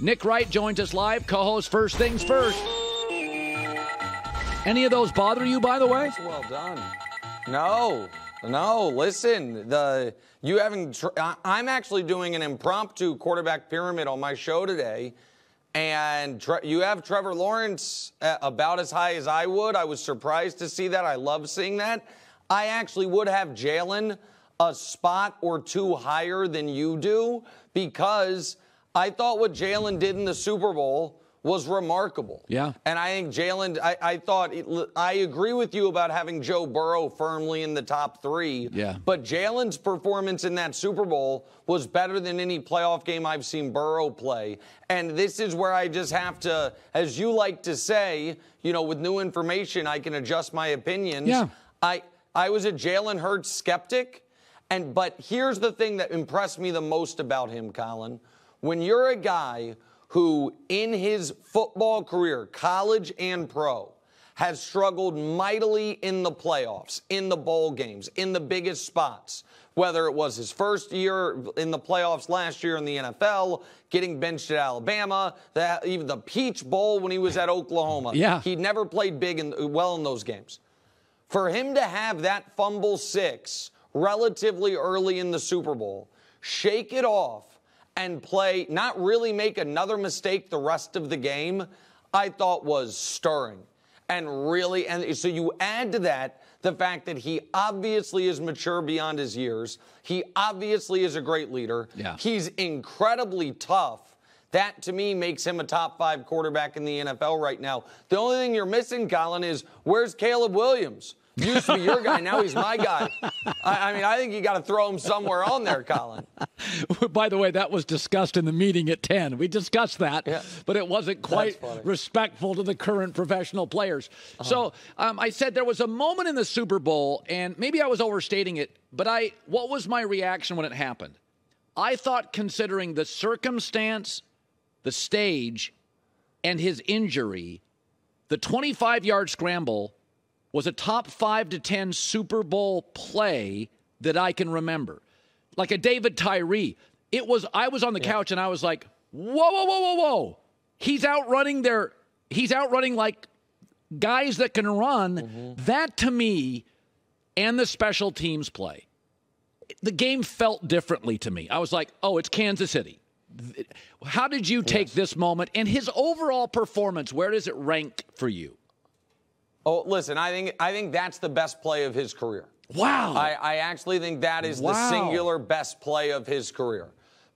Nick Wright joins us live, co-host First Things First. Any of those bother you, by the way? That's well done. No. Listen, I'm actually doing an impromptu quarterback pyramid on my show today, and you have Trevor Lawrence about as high as I would. I was surprised to see that. I love seeing that. I actually would have Jalen a spot or two higher than you do, because I thought what Jalen did in the Super Bowl was remarkable. Yeah. And I think Jalen, I agree with you about having Joe Burrow firmly in the top three. Yeah. But Jalen's performance in that Super Bowl was better than any playoff game I've seen Burrow play. And this is where I just have to, as you like to say, with new information, I can adjust my opinions. Yeah. I was a Jalen Hurts skeptic. But here's the thing that impressed me the most about him, Colin. When you're a guy who, in his football career, college and pro, has struggled mightily in the playoffs, in the bowl games, in the biggest spots, whether it was his first year in the playoffs last year in the NFL, getting benched at Alabama, even the Peach Bowl when he was at Oklahoma. Yeah. He'd never played well in those games. For him to have that fumble 6 relatively early in the Super Bowl, shake it off, and play, not really make another mistake the rest of the game, I thought was stirring. And so you add to that the fact that he obviously is mature beyond his years. He obviously is a great leader. Yeah. He's incredibly tough. That, to me, makes him a top 5 quarterback in the NFL right now. The only thing you're missing, Colin, is where's Caleb Williams? Used to be your guy, now he's my guy. I think you got to throw him somewhere on there, Colin. By the way, that was discussed in the meeting at 10. We discussed that, yeah. But it wasn't quite respectful to the current professional players. Uh-huh. So I said there was a moment in the Super Bowl, and maybe I was overstating it, but what was my reaction when it happened? I thought, considering the circumstance, the stage, and his injury, the 25-yard scramble was a top 5 to 10 Super Bowl play that I can remember. Like a David Tyree. I was on the couch and I was like, whoa. He's outrunning like guys that can run. Mm-hmm. That, to me, and the special teams play, the game felt differently to me. I was like, oh, it's Kansas City. How did you take this moment? And his overall performance, where does it rank for you? Oh, listen, I think that's the best play of his career. Wow. I actually think that is the singular best play of his career,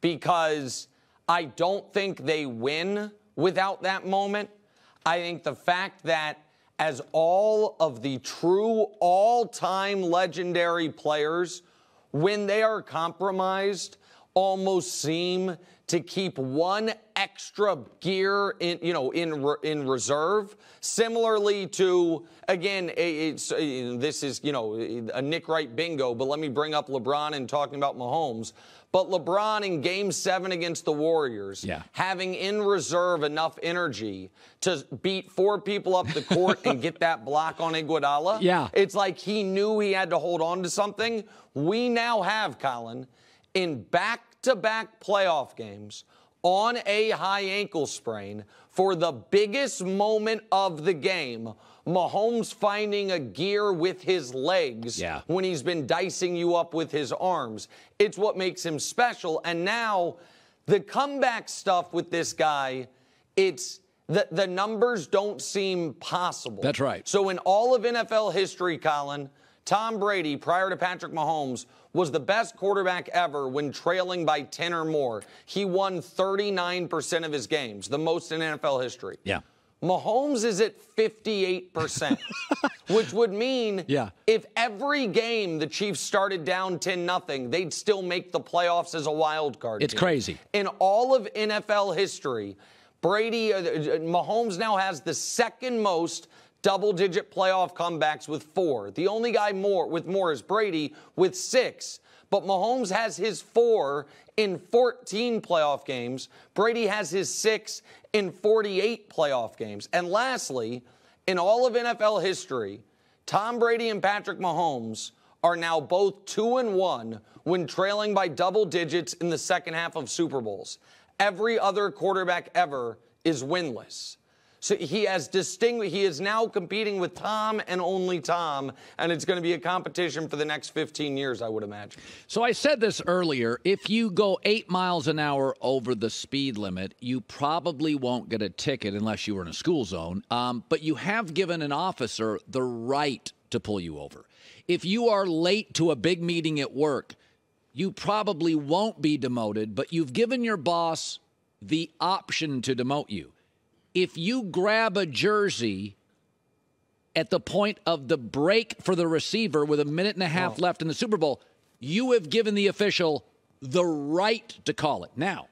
because I don't think they win without that moment. I think the fact that as all of the true all-time legendary players, when they are compromised, almost seem to keep one extra gear in reserve. Similarly to, again, this is a Nick Wright bingo, but let me bring up LeBron and talking about Mahomes. But LeBron in Game 7 against the Warriors, having in reserve enough energy to beat 4 people up the court and get that block on Iguodala. Yeah. It's like he knew he had to hold on to something. We now have, Colin, in back-to-back playoff games on a high ankle sprain for the biggest moment of the game, Mahomes finding a gear with his legs when he's been dicing you up with his arms. It's what makes him special. And now the comeback stuff with this guy, it's the numbers don't seem possible. That's right. So in all of NFL history, Colin, Tom Brady, prior to Patrick Mahomes, was the best quarterback ever when trailing by 10 or more. He won 39% of his games, the most in NFL history. Yeah. Mahomes is at 58%, which would mean if every game the Chiefs started down 10-0, they'd still make the playoffs as a wild card team. It's crazy. In all of NFL history, Mahomes now has the second most double-digit playoff comebacks with 4. The only guy with more is Brady with 6. But Mahomes has his 4 in 14 playoff games. Brady has his 6 in 48 playoff games. And lastly, in all of NFL history, Tom Brady and Patrick Mahomes are now both 2-1 when trailing by double digits in the second half of Super Bowls. every other quarterback ever is winless. So he is now competing with Tom and only Tom, and it's going to be a competition for the next 15 years, I would imagine. So I said this earlier. If you go 8 miles an hour over the speed limit, you probably won't get a ticket unless you were in a school zone. But you have given an officer the right to pull you over. If you are late to a big meeting at work, you probably won't be demoted, but you've given your boss the option to demote you. If you grab a jersey at the point of the break for the receiver with a minute and a half left in the Super Bowl, you have given the official the right to call it. Now,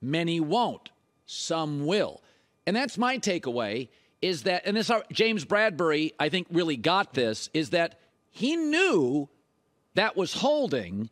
many won't. Some will. And that's my takeaway, is that, and this James Bradberry, I think, really got this, is that he knew that was holding.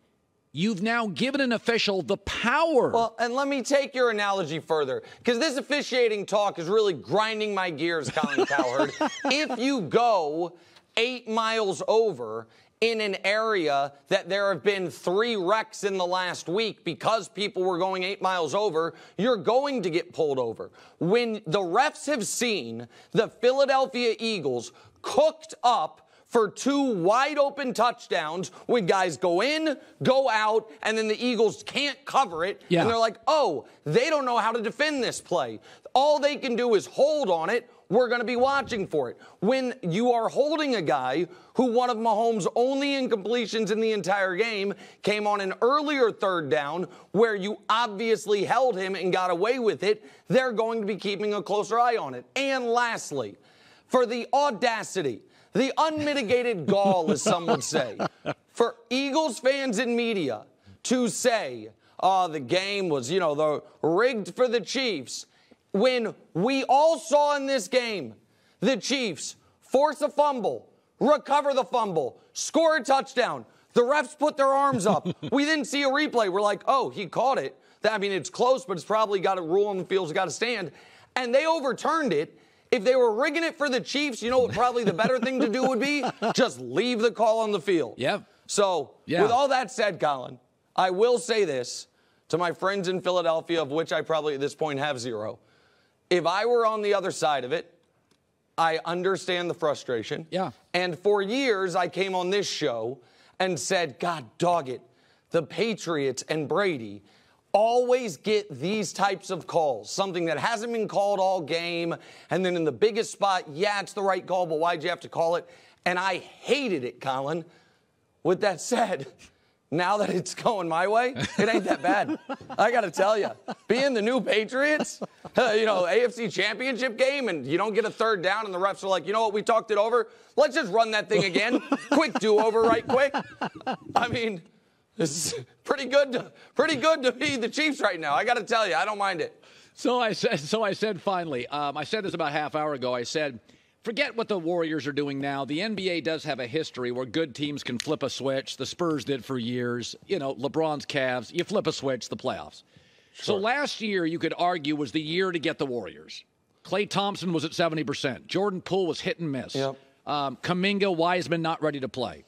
You've now given an official the power. Well, and let me take your analogy further, because this officiating talk is really grinding my gears, Colin Cowherd. If you go 8 miles over in an area that there have been 3 wrecks in the last week because people were going 8 miles over, you're going to get pulled over. When the refs have seen the Philadelphia Eagles cooked up for 2 wide-open touchdowns when guys go in, go out, and then the Eagles can't cover it. Yeah. And they're like, oh, they don't know how to defend this play. All they can do is hold on it. We're going to be watching for it. When you are holding a guy who one of Mahomes' only incompletions in the entire game came on an earlier 3rd down where you obviously held him and got away with it, they're going to be keeping a closer eye on it. And lastly, for the audacity, the unmitigated gall, as some would say, for Eagles fans and media to say, oh, the game was, the rigged for the Chiefs, when we all saw in this game the Chiefs force a fumble, recover the fumble, score a touchdown. The refs put their arms up. We didn't see a replay. We're like, oh, he caught it. I mean, it's close, but it's probably got a rule on the field's got to stand. And they overturned it. If they were rigging it for the Chiefs, you know what probably the better thing to do would be? Just leave the call on the field. Yeah. So, with all that said, Colin, I will say this to my friends in Philadelphia, of which I probably at this point have 0. If I were on the other side of it, I understand the frustration. Yeah. And for years, I came on this show and said, God dog it, the Patriots and Brady always get these types of calls, something that hasn't been called all game, and then in the biggest spot, yeah, it's the right call, but why'd you have to call it? And I hated it, Colin. With that said, now that it's going my way, it ain't that bad. I got to tell you, being the new Patriots, AFC Championship game, and you don't get a 3rd down, and the refs are like, you know what, we talked it over. Let's just run that thing again. Quick do-over right quick. I mean, this is pretty good to be the Chiefs right now. I got to tell you, I don't mind it. So I said finally, I said this about a half hour ago. I said, forget what the Warriors are doing now. The NBA does have a history where good teams can flip a switch. The Spurs did for years. LeBron's Cavs, you flip a switch, the playoffs. Sure. So last year, you could argue, was the year to get the Warriors. Klay Thompson was at 70%. Jordan Poole was hit and miss. Yep. Kuminga, Wiseman not ready to play.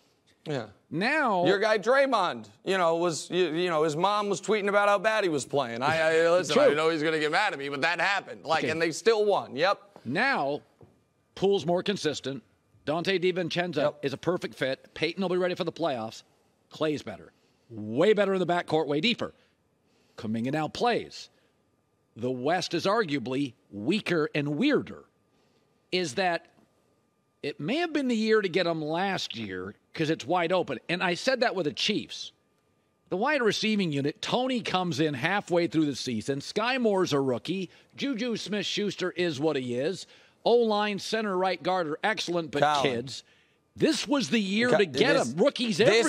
Yeah. Now your guy Draymond, his mom was tweeting about how bad he was playing. Listen, I know he's going to get mad at me, but that happened. And they still won. Yep. Now, Poole's more consistent. Dante DiVincenzo is a perfect fit. Peyton will be ready for the playoffs. Klay's better. Way better in the backcourt, way deeper. Kuminga now plays. The West is arguably weaker and weirder. Is that it may have been the year to get them last year because it's wide open. And I said that with the Chiefs. The wide receiving unit, Tony comes in halfway through the season. Sky Moore's a rookie. JuJu Smith-Schuster is what he is. O-line, center, right guard are excellent, but Colin, kids. This was the year to get them. Rookies everywhere.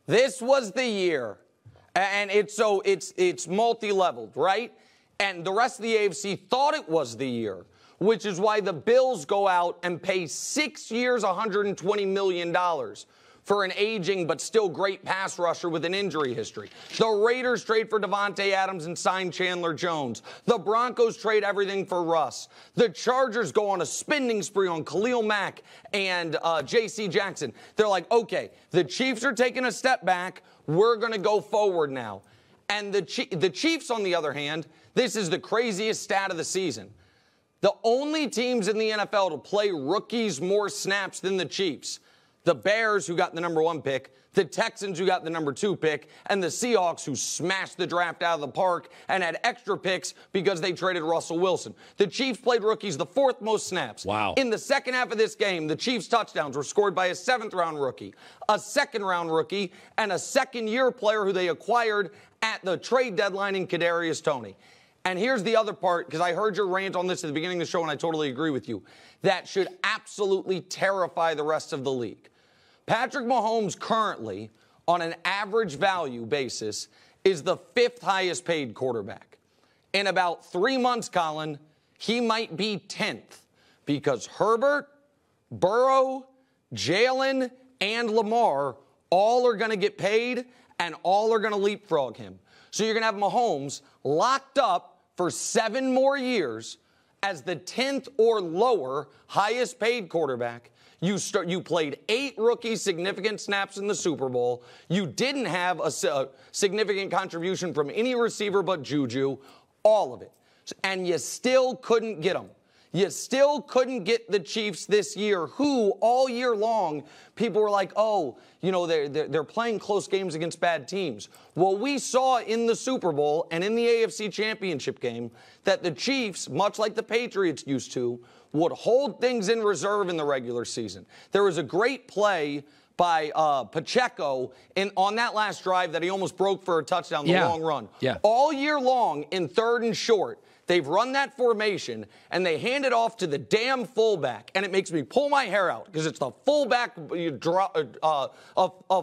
This was the year. And it's multi-leveled, right? And the rest of the AFC thought it was the year, which is why the Bills go out and pay 6 years, $120 million for an aging but still great pass rusher with an injury history. The Raiders trade for Devontae Adams and sign Chandler Jones. The Broncos trade everything for Russ. The Chargers go on a spending spree on Khalil Mack and J.C. Jackson. They're like, okay, the Chiefs are taking a step back. We're going to go forward now. And the Chiefs, on the other hand, this is the craziest stat of the season. The only teams in the NFL to play rookies more snaps than the Chiefs, the Bears, who got the #1 pick, the Texans, who got the #2 pick, and the Seahawks, who smashed the draft out of the park and had extra picks because they traded Russell Wilson. The Chiefs played rookies the 4th most snaps. Wow. In the second half of this game, the Chiefs' touchdowns were scored by a 7th-round rookie, a 2nd-round rookie, and a second-year player who they acquired at the trade deadline in Kadarius Toney. And here's the other part, because I heard your rant on this at the beginning of the show, and I totally agree with you. That should absolutely terrify the rest of the league. Patrick Mahomes currently, on an average value basis, is the 5th highest paid quarterback. In about 3 months, Colin, he might be 10th, because Herbert, Burrow, Jalen, and Lamar all are going to get paid, and all are going to leapfrog him. So you're going to have Mahomes locked up for 7 more years as the 10th or lower highest paid quarterback. You played 8 rookie significant snaps in the Super Bowl. You didn't have a significant contribution from any receiver but JuJu, all of it. And you still couldn't get him. You still couldn't get the Chiefs this year, who all year long people were like, oh, you know, they're playing close games against bad teams. Well, we saw in the Super Bowl and in the AFC Championship game that the Chiefs, much like the Patriots used to, would hold things in reserve in the regular season. There was a great play by Pacheco on that last drive that he almost broke for a touchdown, the long run. Yeah. All year long in 3rd and short, they've run that formation, and they hand it off to the damn fullback, and it makes me pull my hair out because it's the fullback. A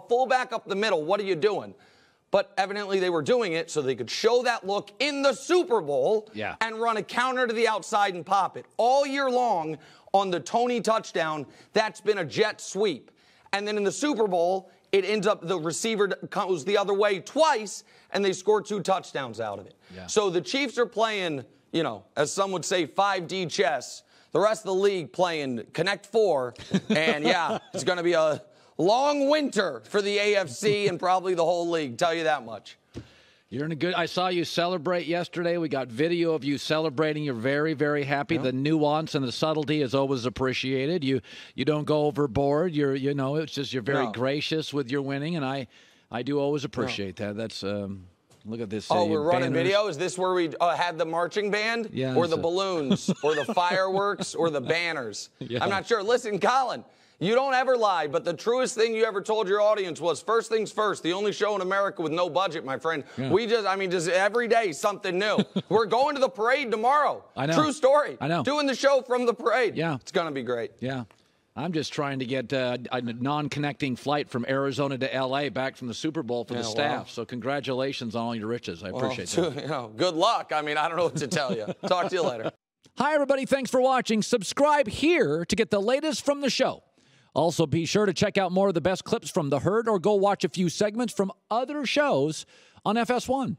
fullback up the middle. What are you doing? But evidently they were doing it so they could show that look in the Super Bowl and run a counter to the outside and pop it. All year long on the Toney touchdown, that's been a jet sweep. And then in the Super Bowl, it ends up the receiver goes the other way twice, and they score 2 touchdowns out of it. Yeah. So the Chiefs are playing, you know, as some would say, 5D chess. The rest of the league playing Connect 4. And, yeah, it's going to be a long winter for the AFC and probably the whole league, tell you that much. You're in a good. I saw you celebrate yesterday. We got video of you celebrating. You're very, very happy. Yeah. The nuance and the subtlety is always appreciated. You don't go overboard. You know, it's just you're very gracious with your winning, and I do always appreciate that. That's look at this. Oh, we're running video. Is this where we had the marching band, or the balloons, or the fireworks, or the banners? Yeah. I'm not sure. Listen, Colin. You don't ever lie, but the truest thing you ever told your audience was first things first, the only show in America with no budget, my friend. Yeah. Just every day something new. We're going to the parade tomorrow. I know. True story. I know. Doing the show from the parade. Yeah. It's going to be great. Yeah. I'm just trying to get a non-connecting flight from Arizona to L.A. back from the Super Bowl for the staff. Wow. So congratulations on all your riches. I appreciate that. You know, good luck. I mean, I don't know what to tell you. Talk to you later. Hi, everybody. Thanks for watching. Subscribe here to get the latest from the show. Also, be sure to check out more of the best clips from The Herd or go watch a few segments from other shows on FS1.